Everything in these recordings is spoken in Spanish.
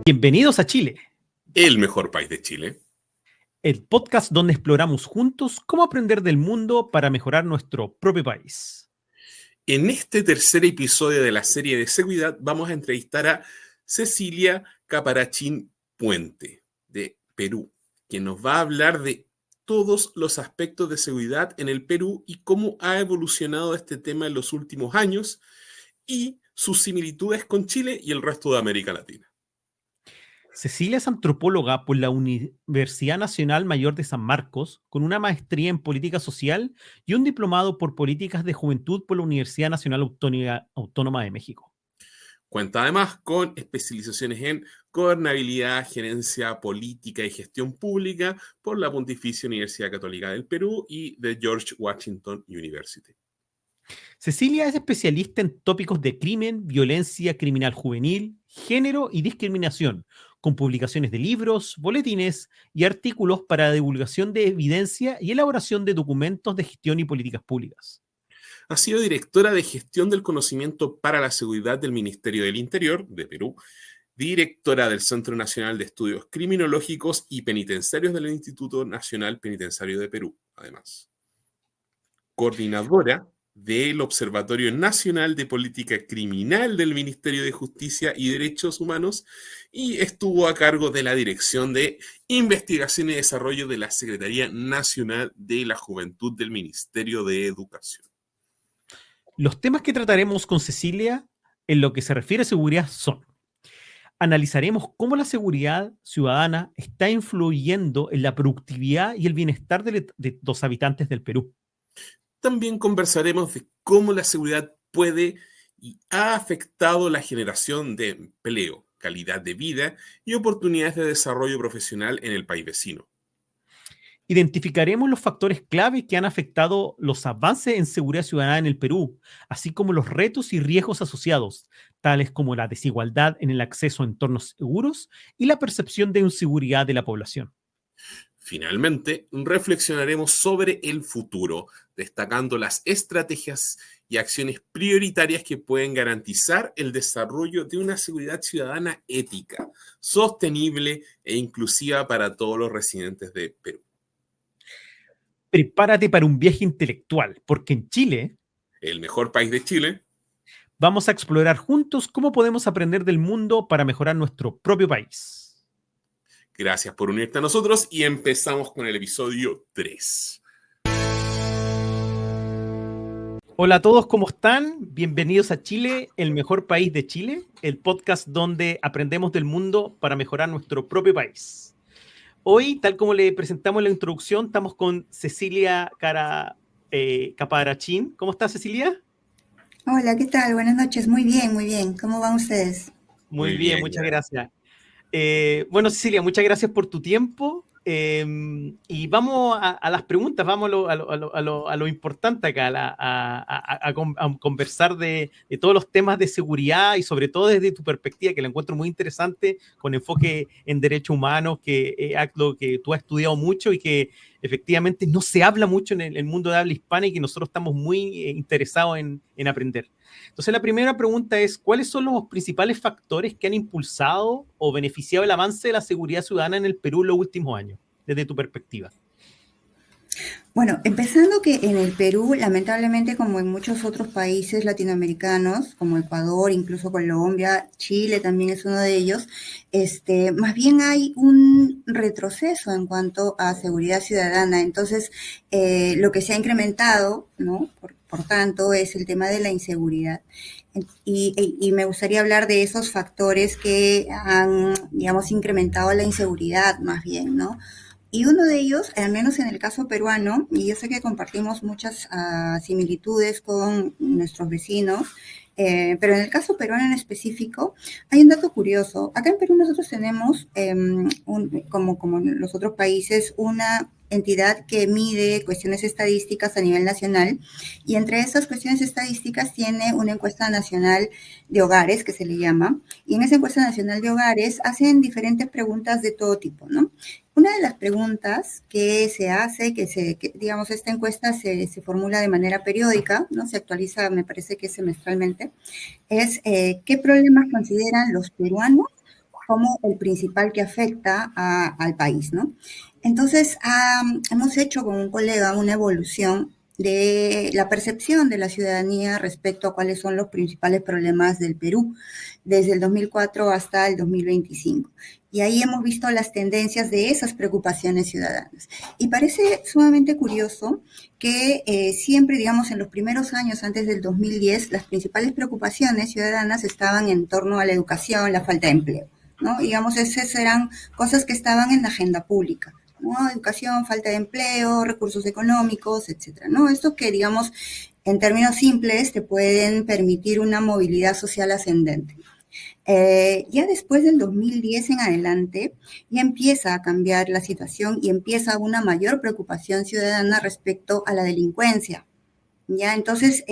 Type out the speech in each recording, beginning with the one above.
Bienvenidos a Chile, El mejor país de Chile. el podcast donde exploramos juntos cómo aprender del mundo para mejorar nuestro propio país. En este tercer episodio de la serie de seguridad vamos a entrevistar a Cecilia Caparachín Puente, de Perú, quien nos va a hablar de todos los aspectos de seguridad en el Perú y cómo ha evolucionado este tema en los últimos años y sus similitudes con Chile y el resto de América Latina. Cecilia es antropóloga por la Universidad Nacional Mayor de San Marcos, con una maestría en política social y un diplomado por políticas de juventud por la Universidad Nacional Autónoma de México. Cuenta además con especializaciones en gobernabilidad, gerencia política y gestión pública por la Pontificia Universidad Católica del Perú y de George Washington University. Cecilia es especialista en tópicos de crimen, violencia criminal juvenil, género y discriminación, con publicaciones de libros, boletines y artículos para divulgación de evidencia y elaboración de documentos de gestión y políticas públicas. Ha sido directora de Gestión del Conocimiento para la Seguridad del Ministerio del Interior de Perú, directora del Centro Nacional de Estudios Criminológicos y Penitenciarios del Instituto Nacional Penitenciario de Perú, además. Coordinadora del Observatorio Nacional de Política Criminal del Ministerio de Justicia y Derechos Humanos y estuvo a cargo de la Dirección de Investigación y Desarrollo de la Secretaría Nacional de la Juventud del Ministerio de Educación. Los temas que trataremos con Cecilia en lo que se refiere a seguridad son: analizaremos cómo la seguridad ciudadana está influyendo en la productividad y el bienestar de los habitantes del Perú. También conversaremos de cómo la seguridad puede y ha afectado la generación de empleo, calidad de vida y oportunidades de desarrollo profesional en el país vecino. Identificaremos los factores clave que han afectado los avances en seguridad ciudadana en el Perú, así como los retos y riesgos asociados, tales como la desigualdad en el acceso a entornos seguros y la percepción de inseguridad de la población. Finalmente, reflexionaremos sobre el futuro, destacando las estrategias y acciones prioritarias que pueden garantizar el desarrollo de una seguridad ciudadana ética, sostenible e inclusiva para todos los residentes de Perú. Prepárate para un viaje intelectual, porque en Chile El mejor país de Chile. vamos a explorar juntos cómo podemos aprender del mundo para mejorar nuestro propio país. Gracias por unirte a nosotros y empezamos con el episodio 3. Hola a todos, ¿cómo están? Bienvenidos a Chile, el mejor país de Chile, el podcast donde aprendemos del mundo para mejorar nuestro propio país. Hoy, tal como le presentamos en la introducción, estamos con Cecilia Caparachín. ¿Cómo estás, Cecilia? Hola, ¿qué tal? Buenas noches. Muy bien, muy bien. ¿Cómo van ustedes? Muy Muy bien, bien, muchas ya. gracias. Bueno, Cecilia, muchas gracias por tu tiempo. Y vamos a las preguntas, vamos a lo importante acá, a conversar de todos los temas de seguridad y sobre todo desde tu perspectiva, que la encuentro muy interesante, con enfoque en derechos humanos, que es algo que tú has estudiado mucho y que efectivamente no se habla mucho en el mundo de habla hispana y que nosotros estamos muy interesados en aprender. Entonces, la primera pregunta es: ¿cuáles son los principales factores que han impulsado o beneficiado el avance de la seguridad ciudadana en el Perú en los últimos años, desde tu perspectiva? Bueno, empezando que en el Perú, lamentablemente, como en muchos otros países latinoamericanos, como Ecuador, incluso Colombia, Chile también es uno de ellos, más bien hay un retroceso en cuanto a seguridad ciudadana. Entonces, lo que se ha incrementado, ¿no? Por tanto, es el tema de la inseguridad. Y me gustaría hablar de esos factores que han, digamos, incrementado la inseguridad más bien, ¿no? Y uno de ellos, al menos en el caso peruano, y yo sé que compartimos muchas similitudes con nuestros vecinos, pero en el caso peruano en específico, hay un dato curioso. Acá en Perú nosotros tenemos, como en los otros países, una entidad que mide cuestiones estadísticas a nivel nacional, y entre esas cuestiones estadísticas tiene una encuesta nacional de hogares, que se le llama, y en esa encuesta nacional de hogares hacen diferentes preguntas de todo tipo, ¿no? Una de las preguntas que se hace, digamos, esta encuesta se formula de manera periódica, ¿no? Se actualiza, me parece que semestralmente, es ¿qué problemas consideran los peruanos como el principal que afecta al país, ¿no? Entonces, hemos hecho con un colega una evolución de la percepción de la ciudadanía respecto a cuáles son los principales problemas del Perú desde el 2004 hasta el 2025. Y ahí hemos visto las tendencias de esas preocupaciones ciudadanas. Y parece sumamente curioso que siempre, digamos, en los primeros años antes del 2010, las principales preocupaciones ciudadanas estaban en torno a la educación, la falta de empleo, ¿no? Digamos, esas eran cosas que estaban en la agenda pública, ¿no? Educación, falta de empleo, recursos económicos, etcétera, ¿no? Esto que, digamos, en términos simples, te pueden permitir una movilidad social ascendente. Ya después del 2010 en adelante, ya empieza a cambiar la situación y empieza una mayor preocupación ciudadana respecto a la delincuencia. ¿Ya? Entonces,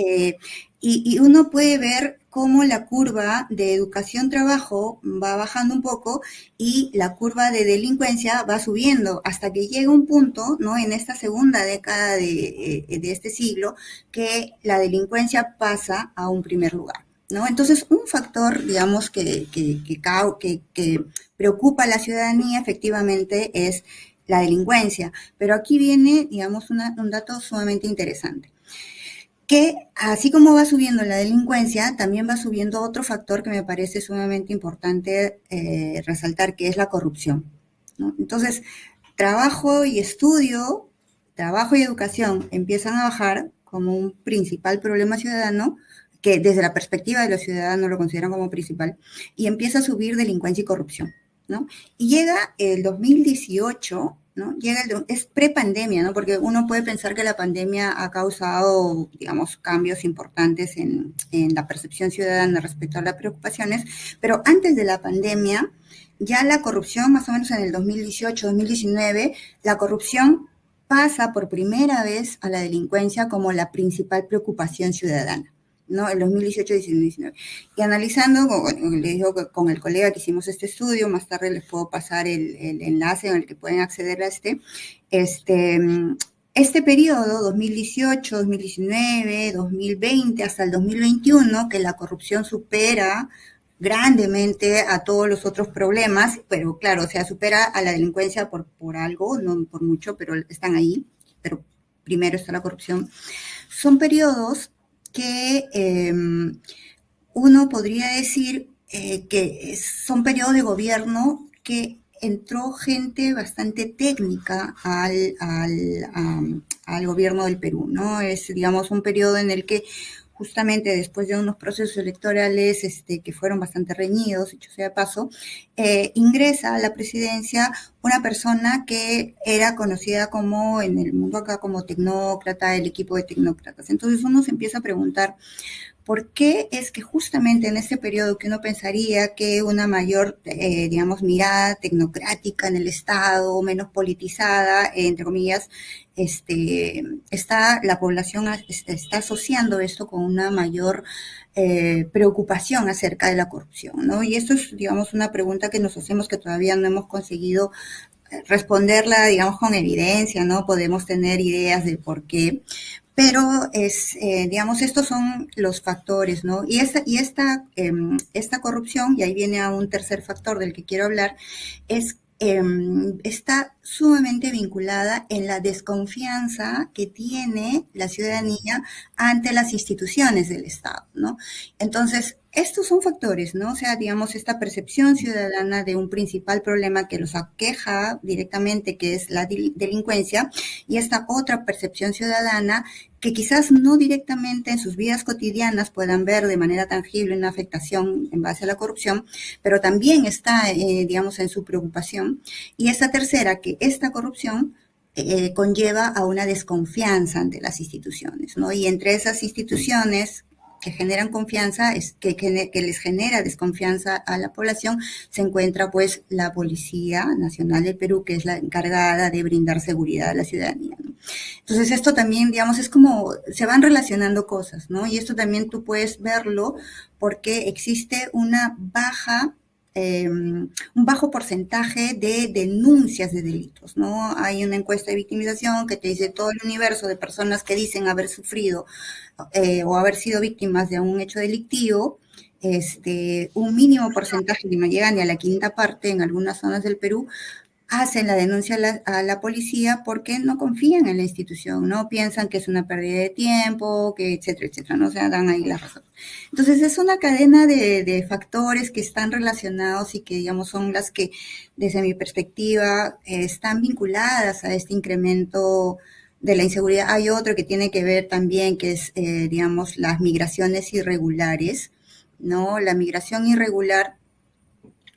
y uno puede ver cómo la curva de educación-trabajo va bajando un poco y la curva de delincuencia va subiendo hasta que llega un punto, ¿no? En esta segunda década de este siglo, que la delincuencia pasa a un primer lugar, ¿no? Entonces, un factor, digamos, que preocupa a la ciudadanía efectivamente es la delincuencia. Pero aquí viene, digamos, un dato sumamente interesante, que así como va subiendo la delincuencia, también va subiendo otro factor que me parece sumamente importante resaltar, que es la corrupción, ¿no? Entonces, trabajo y estudio, trabajo y educación empiezan a bajar como un principal problema ciudadano, que desde la perspectiva de los ciudadanos lo consideran como principal, y empieza a subir delincuencia y corrupción, ¿no? Y llega el 2018, ¿no? Es prepandemia, ¿no? Porque uno puede pensar que la pandemia ha causado, digamos, cambios importantes en la percepción ciudadana respecto a las preocupaciones, pero antes de la pandemia, ya la corrupción, más o menos en el 2018, 2019, la corrupción pasa por primera vez a la delincuencia como la principal preocupación ciudadana, ¿no? En 2018, 19. Y analizando, bueno, les digo que con el colega que hicimos este estudio, más tarde les puedo pasar el enlace en el que pueden acceder a este periodo, 2018, 2019, 2020, hasta el 2021, que la corrupción supera grandemente a todos los otros problemas, pero claro, o sea, supera a la delincuencia por algo, no por mucho, pero están ahí, pero primero está la corrupción. Son periodos que uno podría decir que son periodos de gobierno que entró gente bastante técnica al gobierno del Perú, ¿no? Es, digamos, un periodo en el que justamente después de unos procesos electorales que fueron bastante reñidos, dicho sea de paso, ingresa a la presidencia una persona que era conocida como, en el mundo acá, como tecnócrata, el equipo de tecnócratas. Entonces uno se empieza a preguntar, ¿por qué es que justamente en este periodo que uno pensaría que una mayor, digamos, mirada tecnocrática en el Estado, menos politizada, entre comillas, la población está asociando esto con una mayor preocupación acerca de la corrupción, ¿no? Y esto es, digamos, una pregunta que nos hacemos que todavía no hemos conseguido responderla, digamos, con evidencia, ¿no? Podemos tener ideas de por qué, pero digamos, estos son los factores, ¿no? Y esta corrupción, y ahí viene a un tercer factor del que quiero hablar, está sumamente vinculada en la desconfianza que tiene la ciudadanía ante las instituciones del Estado, ¿no? Entonces, estos son factores, ¿no? O sea, digamos, esta percepción ciudadana de un principal problema que los aqueja directamente, que es la delincuencia, y esta otra percepción ciudadana que quizás no directamente en sus vidas cotidianas puedan ver de manera tangible una afectación en base a la corrupción, pero también está, digamos, en su preocupación. Y esta tercera, que esta corrupción conlleva a una desconfianza ante las instituciones, ¿no? Y entre esas instituciones que generan confianza, que les genera desconfianza a la población, se encuentra pues la Policía Nacional del Perú, que es la encargada de brindar seguridad a la ciudadanía, ¿no? Entonces esto también, digamos, es como, se van relacionando cosas, ¿no? Y esto también tú puedes verlo porque existe una un bajo porcentaje de denuncias de delitos, ¿no? Hay una encuesta de victimización que te dice todo el universo de personas que dicen haber sufrido o haber sido víctimas de un hecho delictivo, un mínimo porcentaje, que no llega ni a la quinta parte en algunas zonas del Perú, hacen la denuncia a la policía porque no confían en la institución, no piensan que es una pérdida de tiempo, que etcétera, etcétera, no se dan ahí la razón. Entonces es una cadena de factores que están relacionados y que, digamos, son las que, desde mi perspectiva, están vinculadas a este incremento de la inseguridad. Hay otro que tiene que ver también, que es, digamos, las migraciones irregulares, ¿no? La migración irregular,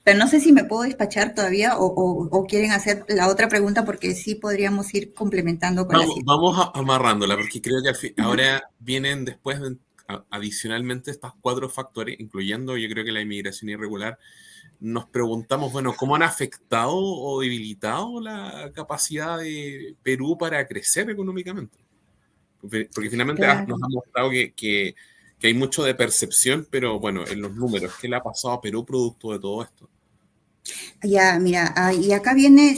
pero no sé si me puedo despachar todavía o quieren hacer la otra pregunta, porque sí podríamos ir complementando con la siguiente. Vamos amarrándola, porque creo que ahora vienen después, adicionalmente, estos 4 factores, incluyendo yo creo que la inmigración irregular. Nos preguntamos, bueno, ¿cómo han afectado o debilitado la capacidad de Perú para crecer económicamente? Porque finalmente Claro. nos ha mostrado que hay mucho de percepción, pero bueno, en los números, ¿qué le ha pasado a Perú producto de todo esto? Ya, mira, y acá viene,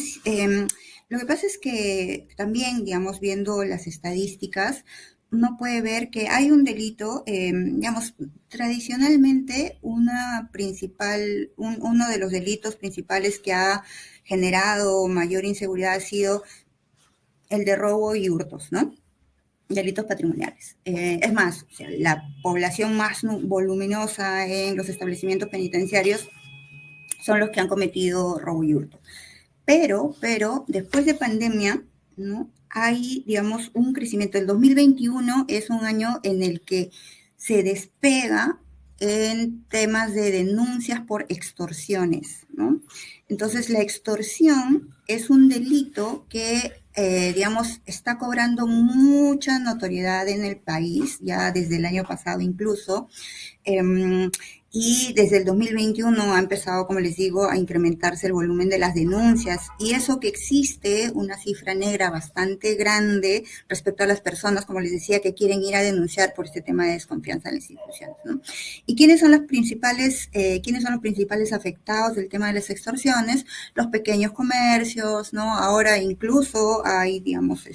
lo que pasa es que también, digamos, viendo las estadísticas, uno puede ver que hay un delito, digamos, tradicionalmente uno de los delitos principales que ha generado mayor inseguridad ha sido el de robo y hurtos, ¿no? Delitos patrimoniales. Es más, o sea, la población más voluminosa en los establecimientos penitenciarios son los que han cometido robo y hurto. Pero después de pandemia, ¿no? Hay, digamos, un crecimiento. El 2021 es un año en el que se despega en temas de denuncias por extorsiones, ¿no? Entonces, la extorsión es un delito que, digamos, está cobrando mucha notoriedad en el país, ya desde el año pasado incluso. Y desde el 2021 ha empezado, como les digo, a incrementarse el volumen de las denuncias, y eso que existe una cifra negra bastante grande respecto a las personas, como les decía, que quieren ir a denunciar por este tema de desconfianza en las instituciones, ¿no? ¿Y quiénes son los principales afectados del tema de las extorsiones? Los pequeños comercios, ¿no? Ahora incluso hay, digamos,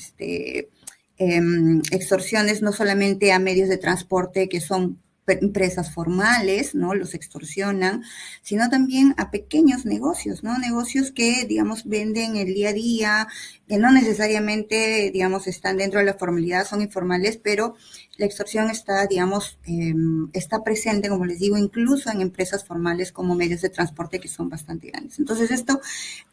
extorsiones no solamente a medios de transporte que son empresas formales, ¿no? Los extorsionan, sino también a pequeños negocios, ¿no? Negocios que, digamos, venden el día a día, que no necesariamente, digamos, están dentro de la formalidad, son informales, pero la extorsión está, digamos, está presente, como les digo, incluso en empresas formales como medios de transporte que son bastante grandes. Entonces, esto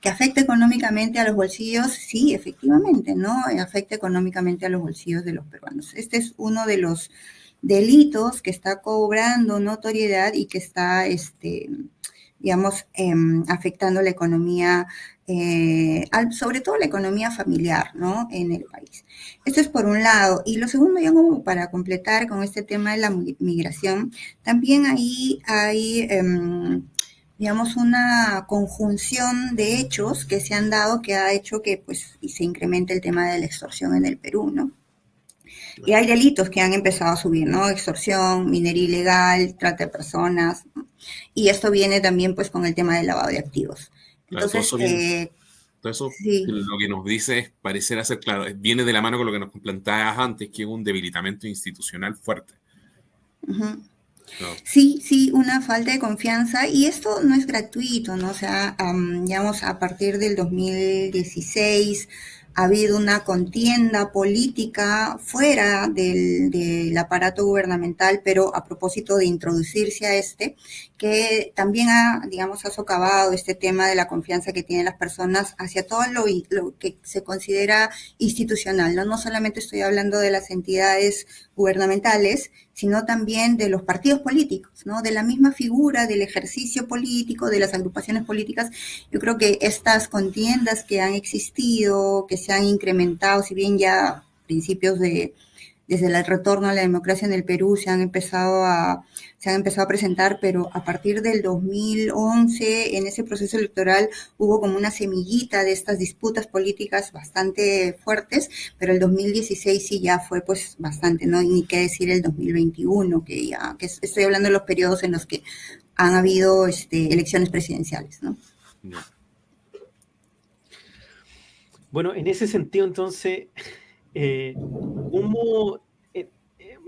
que afecta económicamente a los bolsillos, sí, efectivamente, ¿no? Afecta económicamente a los bolsillos de los peruanos. Este es uno de los delitos que está cobrando notoriedad y que está, digamos, afectando la economía, sobre todo la economía familiar, ¿no? En el país. Esto es por un lado. Y lo segundo, ya como para completar con este tema de la migración, también ahí hay, digamos, una conjunción de hechos que se han dado que ha hecho que, pues, se incremente el tema de la extorsión en el Perú, ¿no? Y hay delitos que han empezado a subir, ¿no? Extorsión, minería ilegal, trata de personas, ¿no? Y esto viene también, pues, con el tema del lavado de activos. Claro, Entonces, todo eso sí. lo que nos dice es, pareciera ser claro, viene de la mano con lo que nos planteabas antes, que es un debilitamiento institucional fuerte. Uh-huh. No. Sí, una falta de confianza, y esto no es gratuito, ¿no? O sea, digamos, a partir del 2016 ha habido una contienda política fuera del aparato gubernamental, pero a propósito de introducirse a que también digamos, ha socavado este tema de la confianza que tienen las personas hacia todo lo que se considera institucional, ¿no? No solamente estoy hablando de las entidades gubernamentales, sino también de los partidos políticos, ¿no? De la misma figura del ejercicio político, de las agrupaciones políticas. Yo creo que estas contiendas que han existido, que se han incrementado, si bien ya a principios desde el retorno a la democracia en el Perú se han empezado a presentar, pero a partir del 2011, en ese proceso electoral, hubo como una semillita de estas disputas políticas bastante fuertes, pero el 2016 sí ya fue, pues, bastante, ¿no? Y ni qué decir el 2021, que estoy hablando de los periodos en los que han habido elecciones presidenciales, ¿no? No. Bueno, en ese sentido, entonces, ¿cómo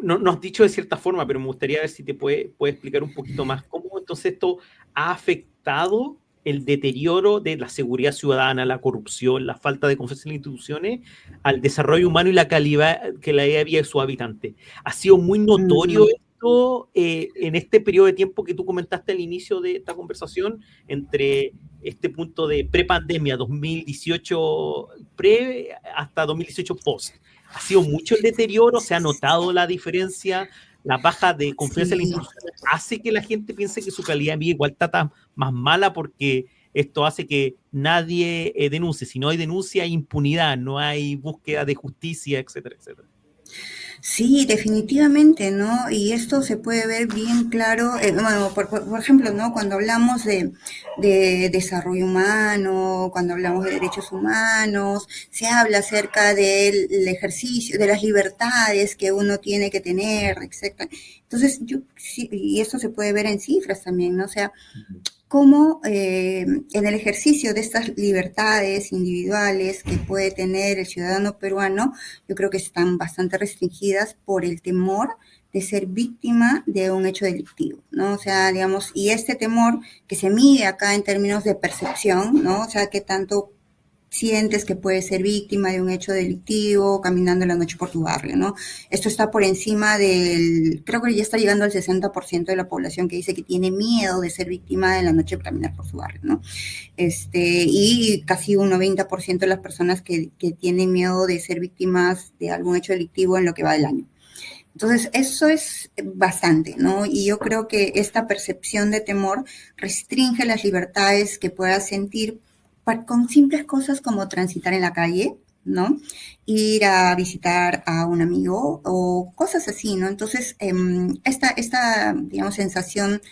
no has dicho de cierta forma, pero me gustaría ver si te puede explicar un poquito más cómo entonces esto ha afectado el deterioro de la seguridad ciudadana, la corrupción, la falta de confianza en las instituciones, al desarrollo humano y la calidad de vida de sus habitantes. ¿Ha sido muy notorio esto en este periodo de tiempo que tú comentaste al inicio de esta conversación, entre este punto de pre-pandemia, 2018 pre hasta 2018 post? ¿Ha sido mucho el deterioro? ¿Se ha notado la diferencia? ¿La baja de confianza en la institución hace que la gente piense que su calidad de vida igual está más mala, porque esto hace que nadie denuncie? Si no hay denuncia, hay impunidad, no hay búsqueda de justicia, etcétera, etcétera? Sí, definitivamente, ¿no? Y esto se puede ver bien claro, bueno, por ejemplo, ¿no? Cuando hablamos de desarrollo humano, cuando hablamos de derechos humanos, se habla acerca del ejercicio, de las libertades que uno tiene que tener, etcétera. Entonces, sí, y esto se puede ver en cifras también, ¿no? O sea, cómo en el ejercicio de estas libertades individuales que puede tener el ciudadano peruano, yo creo que están bastante restringidas por el temor de ser víctima de un hecho delictivo, ¿no? O sea, digamos, y este temor que se mide acá en términos de percepción, ¿no? O sea, que tanto sientes que puedes ser víctima de un hecho delictivo caminando en la noche por tu barrio, ¿no? Esto está por encima creo que ya está llegando al 60% de la población que dice que tiene miedo de ser víctima de la noche por caminar por su barrio, ¿no? Y casi un 90% de las personas que tienen miedo de ser víctimas de algún hecho delictivo en lo que va del año. Entonces, eso es bastante, ¿no? Y yo creo que esta percepción de temor restringe las libertades que puedas sentir con simples cosas como transitar en la calle, ¿no? Ir a visitar a un amigo o cosas así, ¿no? Entonces, esta, digamos, sensación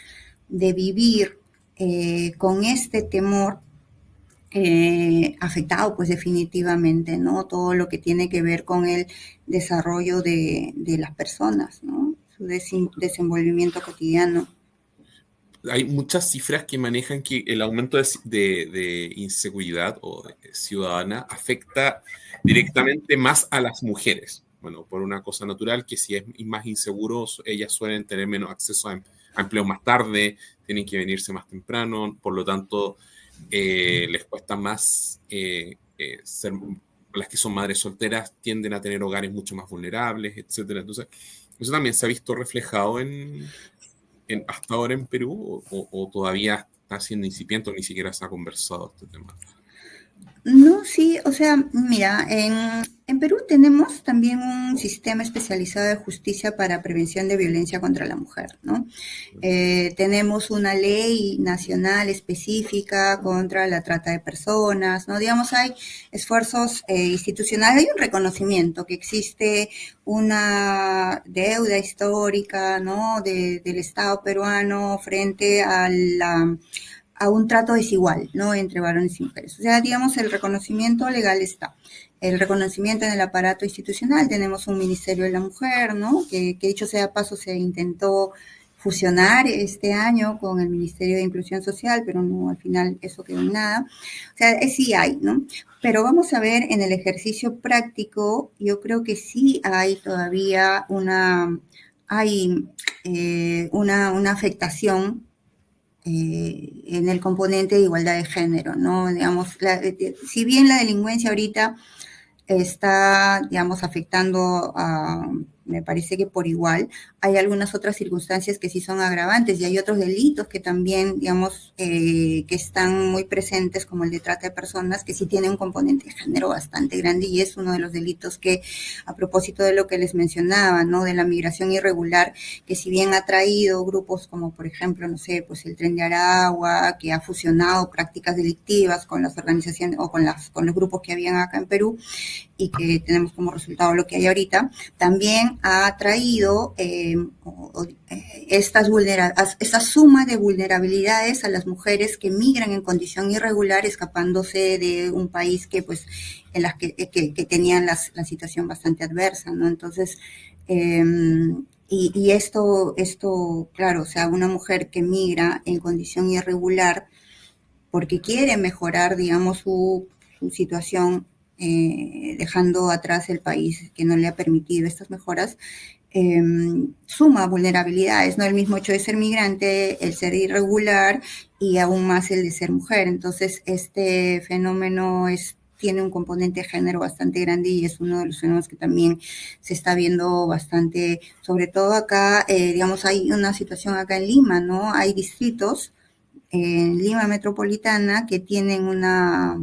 de vivir con este temor afectado, pues definitivamente, ¿no? Todo lo que tiene que ver con el desarrollo de las personas, ¿no? Su desenvolvimiento cotidiano. Hay muchas cifras que manejan que el aumento de inseguridad o ciudadana afecta directamente más a las mujeres. Bueno, por una cosa natural, que si es más inseguro, ellas suelen tener menos acceso a empleo más tarde, tienen que venirse más temprano, por lo tanto, les cuesta más ser. Las que son madres solteras tienden a tener hogares mucho más vulnerables, etcétera. Entonces, eso también se ha visto reflejado hasta ahora en Perú, o todavía está siendo incipiente o ni siquiera se ha conversado este tema. No, sí, o sea, mira, en Perú tenemos también un sistema especializado de justicia para prevención de violencia contra la mujer, ¿no? Tenemos una ley nacional específica contra la trata de personas, ¿no? Digamos, hay esfuerzos institucionales, hay un reconocimiento que existe una deuda histórica, ¿no? Del Estado peruano frente a un trato desigual, ¿no? Entre varones y mujeres. O sea, digamos, el reconocimiento legal está. El reconocimiento en el aparato institucional, tenemos un Ministerio de la Mujer, ¿no? Que dicho sea de paso, se intentó fusionar este año con el Ministerio de Inclusión Social, pero no, al final eso quedó en nada. O sea, sí hay, ¿no? Pero vamos a ver en el ejercicio práctico, yo creo que sí hay todavía una afectación en el componente de igualdad de género, ¿no? Digamos, si bien la delincuencia ahorita está, digamos, afectando me parece que por igual, hay algunas otras circunstancias que sí son agravantes y hay otros delitos que también, digamos, que están muy presentes, como el de trata de personas, que sí tiene un componente de género bastante grande y es uno de los delitos que, a propósito de lo que les mencionaba, ¿no? De la migración irregular, que si bien ha traído grupos como, por ejemplo, no sé, pues el Tren de Aragua, que ha fusionado prácticas delictivas con las organizaciones o con los grupos que habían acá en Perú, y que tenemos como resultado lo que hay ahorita, también ha traído esta suma de vulnerabilidades a las mujeres que migran en condición irregular, escapándose de un país que, pues, en las que tenían la situación bastante adversa, ¿no? Entonces, y esto, claro, o sea, una mujer que migra en condición irregular porque quiere mejorar, digamos, su situación dejando atrás el país que no le ha permitido estas mejoras, suma vulnerabilidades, ¿no? El mismo hecho de ser migrante, el ser irregular y aún más el de ser mujer. Entonces, este fenómeno tiene un componente de género bastante grande y es uno de los fenómenos que también se está viendo bastante, sobre todo acá, digamos, hay una situación acá en Lima, ¿no? Hay distritos en Lima metropolitana que tienen una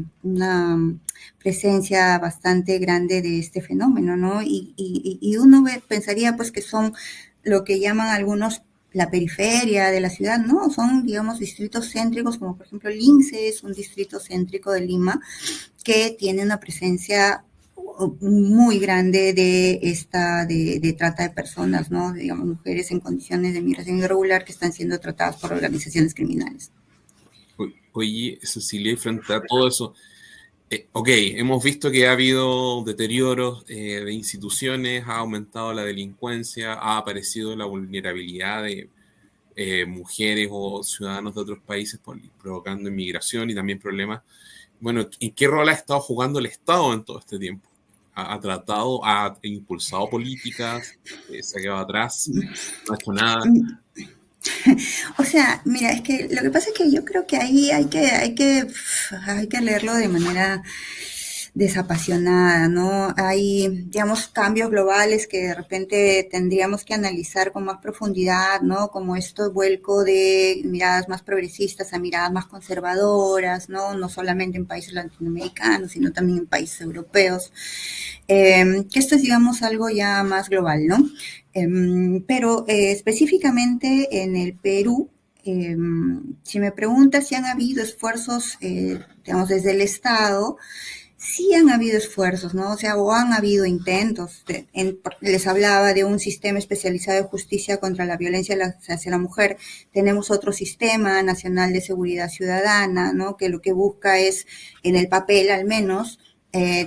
presencia bastante grande de este fenómeno, ¿no? Y uno pensaría pues que son lo que llaman algunos la periferia de la ciudad, ¿no? Son, digamos, distritos céntricos, como por ejemplo Lince es un distrito céntrico de Lima que tiene una presencia muy grande de trata de personas, ¿no? Digamos, mujeres en condiciones de migración irregular que están siendo tratadas por organizaciones criminales. Oye, Cecilia, y frente a todo eso, ok, hemos visto que ha habido deterioros de instituciones, ha aumentado la delincuencia, ha aparecido la vulnerabilidad de mujeres o ciudadanos de otros países provocando inmigración y también problemas. Bueno, ¿en qué rol ha estado jugando el Estado en todo este tiempo? ¿Ha tratado, ha impulsado políticas, se ha quedado atrás, no ha hecho nada? O sea, mira, es que lo que pasa es que yo creo que ahí hay que leerlo de manera desapasionada, ¿no? Hay, digamos, cambios globales que de repente tendríamos que analizar con más profundidad, ¿no? Como esto vuelco de miradas más progresistas a miradas más conservadoras, ¿no? No solamente en países latinoamericanos, sino también en países europeos. Que esto es, digamos, algo ya más global, ¿no? Pero específicamente en el Perú, si me preguntas si han habido esfuerzos, digamos, desde el Estado, sí han habido esfuerzos, ¿no? O sea, o han habido intentos. Les hablaba de un sistema especializado de justicia contra la violencia hacia la mujer. Tenemos otro sistema nacional de seguridad ciudadana, ¿no? Que lo que busca es, en el papel al menos,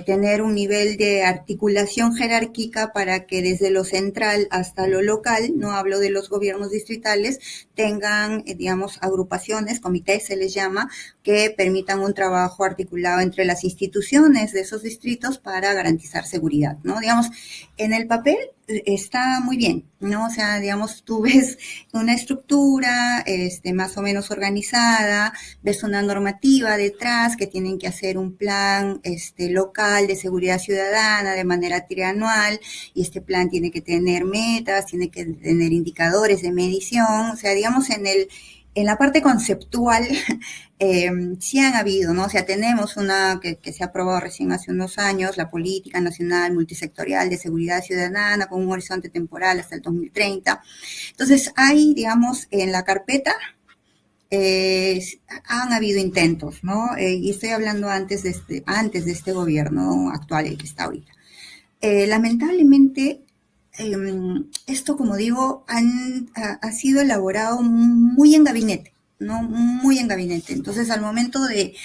tener un nivel de articulación jerárquica para que desde lo central hasta lo local, no hablo de los gobiernos distritales, tengan, digamos, agrupaciones, comités se les llama, que permitan un trabajo articulado entre las instituciones de esos distritos para garantizar seguridad, ¿no? Digamos, en el papel está muy bien, ¿no? O sea, digamos, tú ves una estructura más o menos organizada, ves una normativa detrás que tienen que hacer un plan local de seguridad ciudadana de manera trianual y este plan tiene que tener metas, tiene que tener indicadores de medición, o sea, digamos, en la parte conceptual sí han habido, ¿no? O sea, tenemos una que se ha aprobado recién hace unos años, la Política Nacional Multisectorial de Seguridad Ciudadana, con un horizonte temporal hasta el 2030. Entonces, hay, digamos, en la carpeta han habido intentos, ¿no? Y estoy hablando antes de este gobierno actual, el que está ahorita. Lamentablemente, esto, como digo, ha sido elaborado muy en gabinete, ¿no? Muy en gabinete. Entonces, al momento de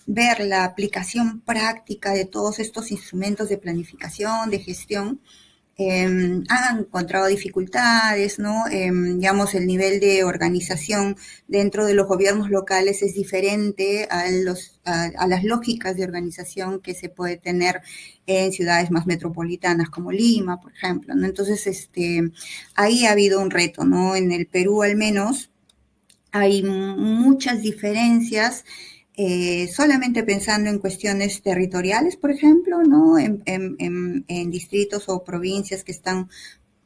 ver la aplicación práctica de todos estos instrumentos de planificación, de gestión, han encontrado dificultades, ¿no? Digamos, el nivel de organización dentro de los gobiernos locales es diferente a las lógicas de organización que se puede tener en ciudades más metropolitanas como Lima, por ejemplo, ¿no? Entonces, ahí ha habido un reto, ¿no? En el Perú, al menos, hay muchas diferencias solamente pensando en cuestiones territoriales, por ejemplo, ¿no? En distritos o provincias que están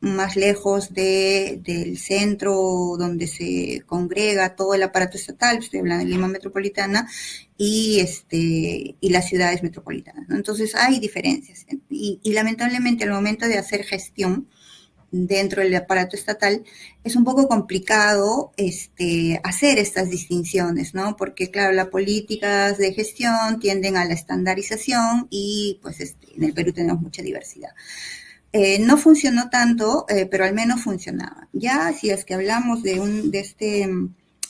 más lejos del centro donde se congrega todo el aparato estatal, estoy hablando de Lima metropolitana, y las ciudades metropolitanas, ¿no? Entonces hay diferencias. Y lamentablemente al momento de hacer gestión dentro del aparato estatal, es un poco complicado hacer estas distinciones, ¿no? Porque, claro, las políticas de gestión tienden a la estandarización y, pues, en el Perú tenemos mucha diversidad. No funcionó tanto, pero al menos funcionaba. Ya, si es que hablamos de este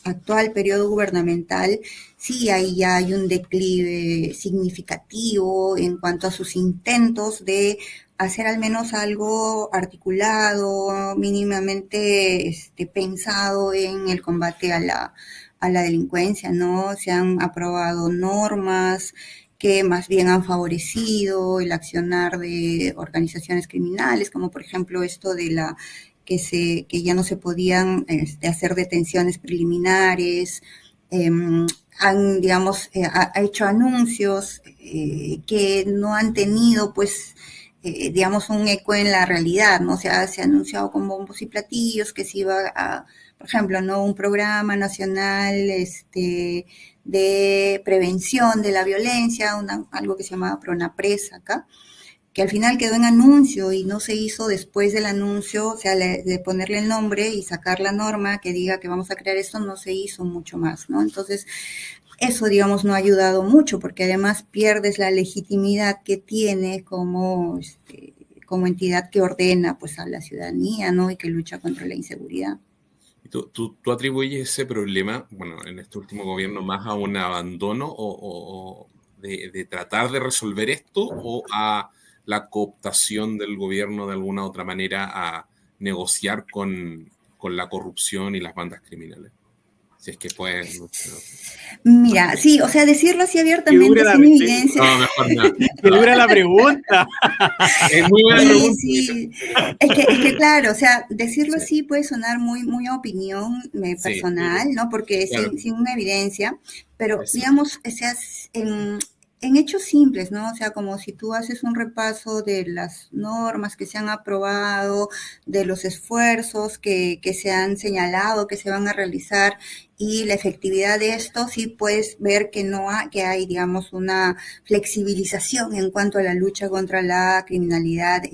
actual periodo gubernamental, sí, ahí ya hay un declive significativo en cuanto a sus intentos de hacer al menos algo articulado, mínimamente pensado en el combate a la delincuencia, ¿no? Se han aprobado normas que más bien han favorecido el accionar de organizaciones criminales, como por ejemplo esto de que ya no se podían hacer detenciones preliminares, digamos, ha hecho anuncios que no han tenido, pues, digamos, un eco en la realidad, ¿no? O sea, se ha anunciado con bombos y platillos que se iba a, por ejemplo, ¿no? Un programa nacional, de prevención de la violencia, algo que se llamaba Pronapres acá, que al final quedó en anuncio y no se hizo después del anuncio, o sea, de ponerle el nombre y sacar la norma que diga que vamos a crear esto, no se hizo mucho más, ¿no? Entonces, eso, digamos, no ha ayudado mucho, porque además pierdes la legitimidad que tiene como entidad que ordena, pues, a la ciudadanía, ¿no? Y que lucha contra la inseguridad. ¿Tú atribuyes ese problema, bueno, en este último gobierno, más a un abandono o de tratar de resolver esto, o a la cooptación del gobierno de alguna otra manera a negociar con la corrupción y las bandas criminales? Si es que pueden. No sé. Mira, sí, o sea, decirlo así Que abiertamente, dure la, sin evidencia. No, mejor no. que dure la pregunta. Es muy buena Sí, pregunta. sí. Es que claro, o sea, decirlo Sí, así puede sonar muy, muy a opinión sí, personal, ¿no? Porque claro, sin una evidencia, pero eso. digamos, o sea, en hechos simples, ¿no? O sea, como si tú haces un repaso de las normas que se han aprobado, de los esfuerzos que se han señalado, que se van a realizar, y la efectividad de esto, sí puedes ver que que hay, digamos, una flexibilización en cuanto a la lucha contra la criminalidad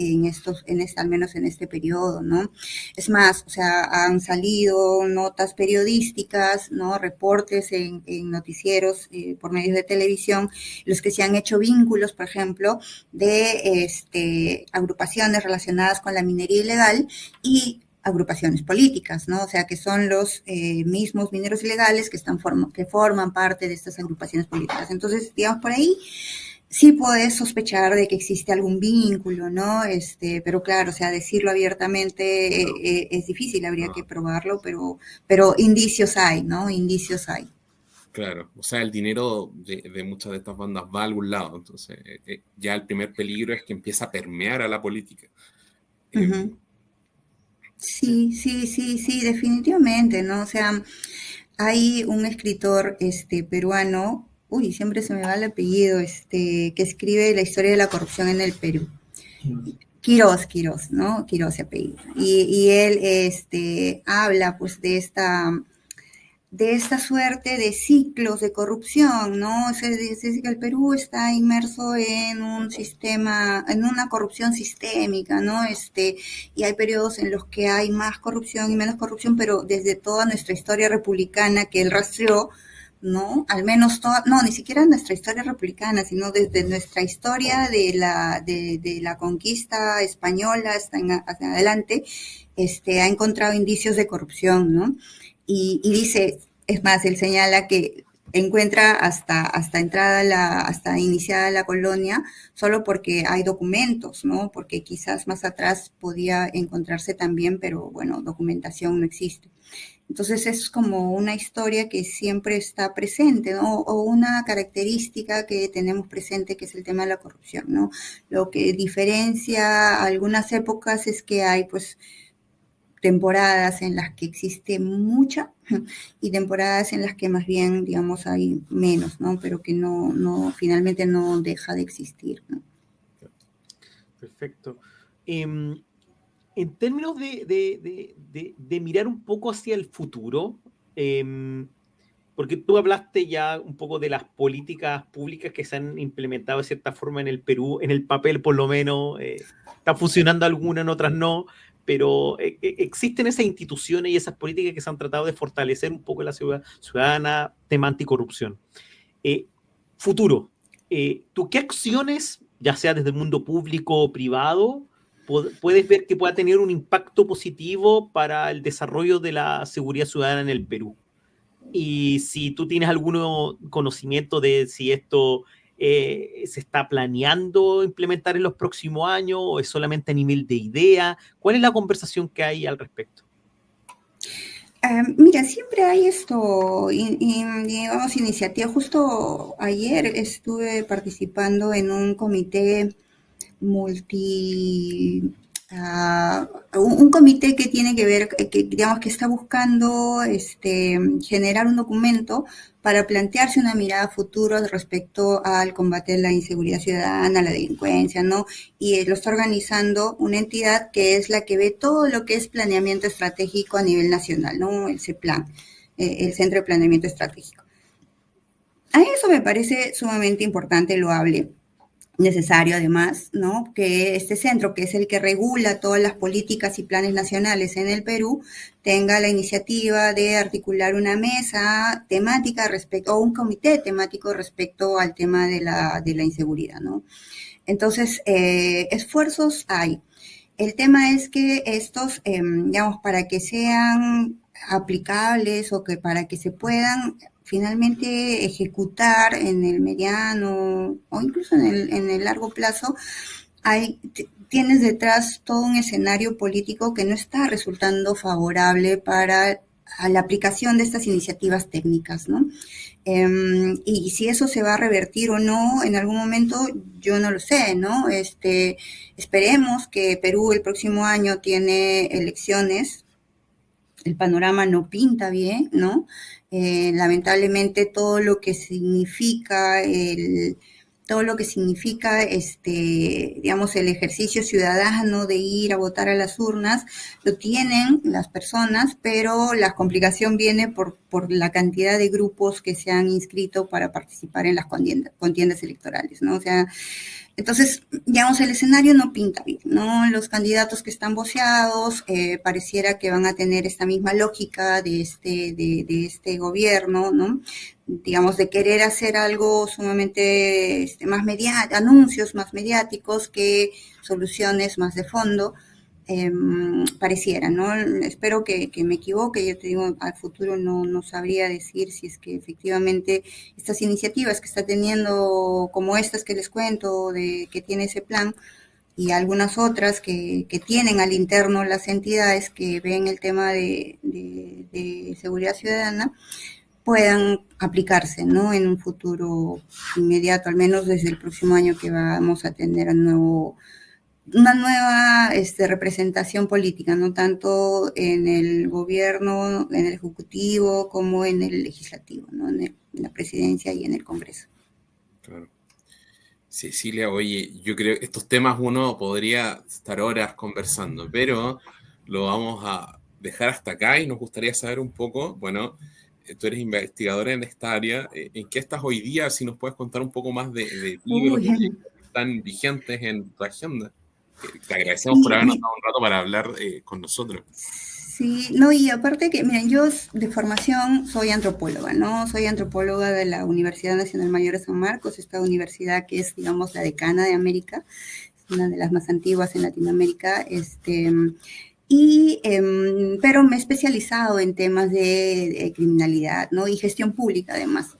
al menos en este periodo, ¿no? Es más, o sea, han salido notas periodísticas, ¿no? Reportes en noticieros por medios de televisión, los que se han hecho vínculos, por ejemplo, de agrupaciones relacionadas con la minería ilegal y agrupaciones políticas, ¿no? O sea, que son los mismos mineros ilegales que forman parte de estas agrupaciones políticas. Entonces, digamos, por ahí sí puedes sospechar de que existe algún vínculo, ¿no? Pero claro, o sea, decirlo abiertamente es difícil, habría que probarlo, pero indicios hay, ¿no? Indicios hay. Claro, o sea, el dinero de muchas de estas bandas va a algún lado, entonces ya el primer peligro es que empieza a permear a la política. Eh, Uh-huh. Sí, sí, sí, sí, definitivamente, ¿no? O sea, hay un escritor peruano, uy, siempre se me va el apellido, que escribe la historia de la corrupción en el Perú. Quirós, ¿no? Quirós se apellida. Y él habla pues de esta suerte de ciclos de corrupción, ¿no? Se dice que el Perú está inmerso en un sistema, en una corrupción sistémica, ¿no? Y hay periodos en los que hay más corrupción y menos corrupción, pero desde toda nuestra historia republicana que él rastreó, ¿no? Al menos no, ni siquiera nuestra historia republicana, sino desde nuestra historia de la conquista española hasta adelante, ha encontrado indicios de corrupción, ¿no? Y dice, es más, él señala que encuentra hasta iniciada la colonia, solo porque hay documentos, ¿no? Porque quizás más atrás podía encontrarse también, pero bueno, documentación no existe. Entonces es como una historia que siempre está presente, ¿no? O una característica que tenemos presente, que es el tema de la corrupción, ¿no? Lo que diferencia algunas épocas es que hay, pues, temporadas en las que existe mucha y temporadas en las que más bien, digamos, hay menos, ¿no? Pero que finalmente no deja de existir, ¿no? Perfecto. En términos de mirar un poco hacia el futuro, porque tú hablaste ya un poco de las políticas públicas que se han implementado de cierta forma en el Perú, en el papel por lo menos, están funcionando algunas, en otras no, pero existen esas instituciones y esas políticas que se han tratado de fortalecer un poco la ciudadana, tema anticorrupción. Futuro, ¿tú qué acciones, ya sea desde el mundo público o privado, puedes ver que pueda tener un impacto positivo para el desarrollo de la seguridad ciudadana en el Perú? Y si tú tienes algún conocimiento de si esto se está planeando implementar en los próximos años o es solamente a nivel de idea, ¿cuál es la conversación que hay al respecto? Mira, siempre hay esto, digamos, iniciativa. Justo ayer estuve participando en un comité multi, un comité que tiene que ver, que digamos que está buscando generar un documento para plantearse una mirada futura respecto al combate de la inseguridad ciudadana, la delincuencia, ¿no? Y lo está organizando una entidad que es la que ve todo lo que es planeamiento estratégico a nivel nacional, ¿no? El CEPLAN, el Centro de Planeamiento Estratégico. A eso me parece sumamente importante, loable, necesario además, ¿no? Que este centro, que es el que regula todas las políticas y planes nacionales en el Perú, tenga la iniciativa de articular una mesa temática respecto, o un comité temático respecto al tema de la inseguridad, ¿no? Entonces, esfuerzos hay. El tema es que estos, digamos, para que sean aplicables o que para que se puedan finalmente ejecutar en el mediano o incluso en el largo plazo, tienes detrás todo un escenario político que no está resultando favorable para la aplicación de estas iniciativas técnicas, ¿no? Y si eso se va a revertir o no en algún momento, yo no lo sé, ¿no? Esperemos que Perú el próximo año tiene elecciones, el panorama no pinta bien, ¿no? Lamentablemente todo lo que significa digamos, el ejercicio ciudadano de ir a votar a las urnas, lo tienen las personas, pero la complicación viene por la cantidad de grupos que se han inscrito para participar en las contiendas electorales, ¿no? O sea, entonces, digamos, el escenario no pinta bien, ¿no? Los candidatos que están voceados pareciera que van a tener esta misma lógica de este gobierno, ¿no? Digamos, de querer hacer algo sumamente más mediático, anuncios más mediáticos que soluciones más de fondo. Pareciera, ¿no? Espero que me equivoque. Yo te digo, al futuro no sabría decir si es que efectivamente estas iniciativas que está teniendo, como estas que les cuento, que tiene ese plan, y algunas otras que tienen al interno las entidades que ven el tema de seguridad ciudadana, puedan aplicarse, ¿no? En un futuro inmediato, al menos desde el próximo año que vamos a tener una nueva representación política, no tanto en el gobierno, en el ejecutivo, como en el legislativo, ¿no? En la presidencia y en el Congreso. Claro. Cecilia, oye, yo creo que estos temas uno podría estar horas conversando, pero lo vamos a dejar hasta acá y nos gustaría saber un poco, bueno, tú eres investigadora en esta área, ¿en qué estás hoy día? Si nos puedes contar un poco más de ti, de los proyectos que están vigentes en tu agenda. Te agradecemos por habernos dado un rato para hablar con nosotros. Sí, no, y aparte que, miren, yo de formación soy antropóloga, ¿no? Soy antropóloga de la Universidad Nacional Mayor de San Marcos, esta universidad que es, digamos, la decana de América, es una de las más antiguas en Latinoamérica, pero me he especializado en temas de criminalidad, ¿no? Y gestión pública, además.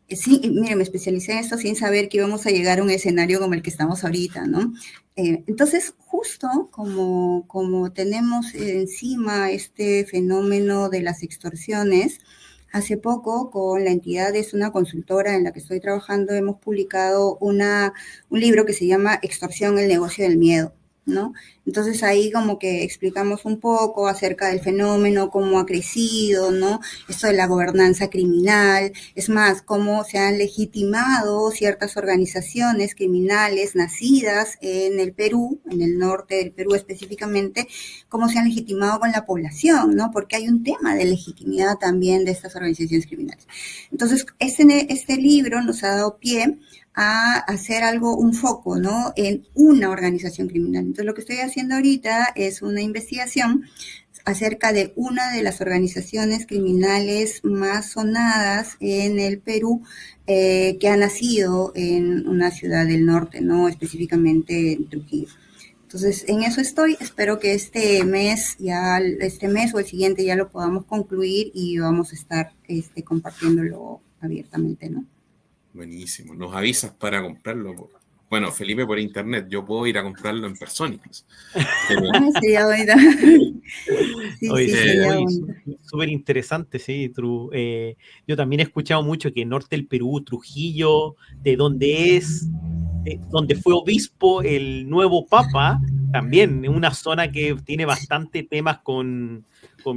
Sí, mire, me especialicé en esto sin saber que íbamos a llegar a un escenario como el que estamos ahorita, ¿no? Entonces, justo como tenemos encima este fenómeno de las extorsiones, hace poco con la entidad, es una consultora en la que estoy trabajando, hemos publicado un libro que se llama Extorsión, el negocio del miedo, ¿no? Entonces ahí como que explicamos un poco acerca del fenómeno, cómo ha crecido, ¿no? Esto de la gobernanza criminal, es más, cómo se han legitimado ciertas organizaciones criminales nacidas en el Perú, en el norte del Perú específicamente, cómo se han legitimado con la población, ¿no? Porque hay un tema de legitimidad también de estas organizaciones criminales. Entonces, este libro nos ha dado pie a hacer un foco, ¿no? En una organización criminal. Entonces, lo que estoy haciendo ahorita es una investigación acerca de una de las organizaciones criminales más sonadas en el Perú, que ha nacido en una ciudad del norte, ¿no? Específicamente en Trujillo. Entonces, en eso estoy. Espero que este mes o el siguiente ya lo podamos concluir y vamos a estar compartiéndolo abiertamente, ¿no? Buenísimo. Nos avisas para comprarlo. Bueno, Felipe por internet, yo puedo ir a comprarlo en persona incluso. Pero, Sería bonito. Sí, Oye, sí, sí, sería oye, bonito. súper interesante, sí, yo también he escuchado mucho que norte del Perú, Trujillo, de donde fue obispo el nuevo papa, también en una zona que tiene bastante temas con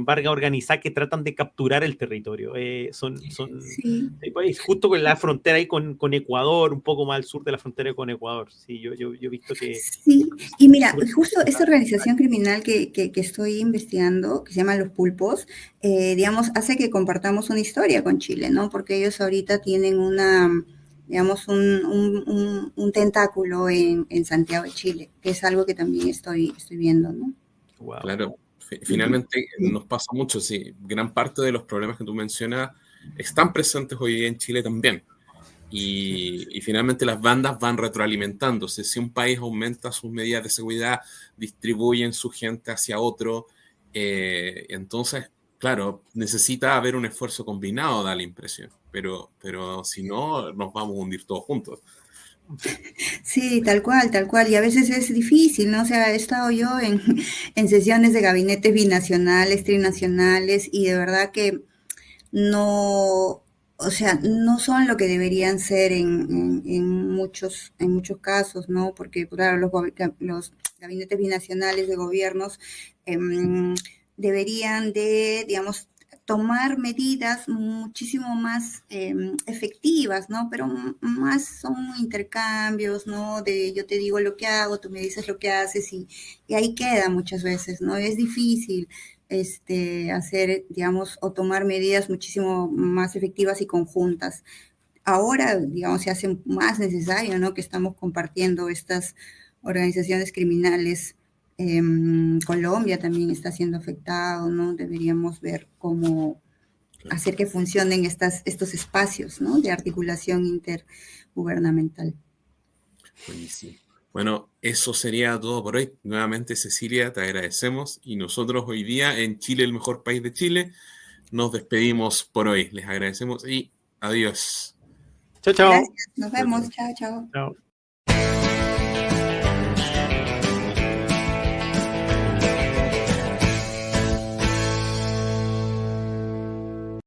Vargas organizada que tratan de capturar el territorio. Sí. Pues, justo con la frontera ahí con Ecuador, un poco más al sur de la frontera con Ecuador. Sí, yo he visto que... Sí, y mira, justo esta organización criminal que estoy investigando, que se llama Los Pulpos, digamos, hace que compartamos una historia con Chile, ¿no? Porque ellos ahorita tienen digamos, un tentáculo en Santiago de Chile, que es algo que también estoy viendo, ¿no? Wow. claro, Ujú. finalmente nos pasa mucho, sí. Gran parte de los problemas que tú mencionas están presentes hoy día en Chile también. Y finalmente las bandas van retroalimentándose. Si un país aumenta sus medidas de seguridad, distribuyen su gente hacia otro, entonces, claro, necesita haber un esfuerzo combinado, da la impresión. Pero si no, nos vamos a hundir todos juntos. Sí, tal cual, tal cual. Y a veces es difícil, ¿no? O sea, he estado yo en sesiones de gabinetes binacionales, trinacionales, y de verdad que no, o sea, no son lo que deberían ser en muchos casos, ¿no? Porque, claro, los gabinetes binacionales de gobiernos em, deberían de, digamos, tomar medidas muchísimo más efectivas, ¿no? Pero más son intercambios, ¿no? De yo te digo lo que hago, tú me dices lo que haces y ahí queda muchas veces, ¿no? Es difícil hacer, digamos, o tomar medidas muchísimo más efectivas y conjuntas. Ahora, digamos, se hace más necesario, ¿no? Que estamos compartiendo estas organizaciones criminales. Colombia también está siendo afectado, ¿no? Deberíamos ver cómo Claro, hacer que funcionen estos espacios, ¿no? De articulación intergubernamental. buenísimo. Bueno, eso sería todo por hoy. Nuevamente, Cecilia, te agradecemos. Y nosotros hoy día en Chile, el mejor país de Chile, nos despedimos por hoy. Les agradecemos y adiós. Chao, chao. Gracias, nos vemos, chao, chao. Chao.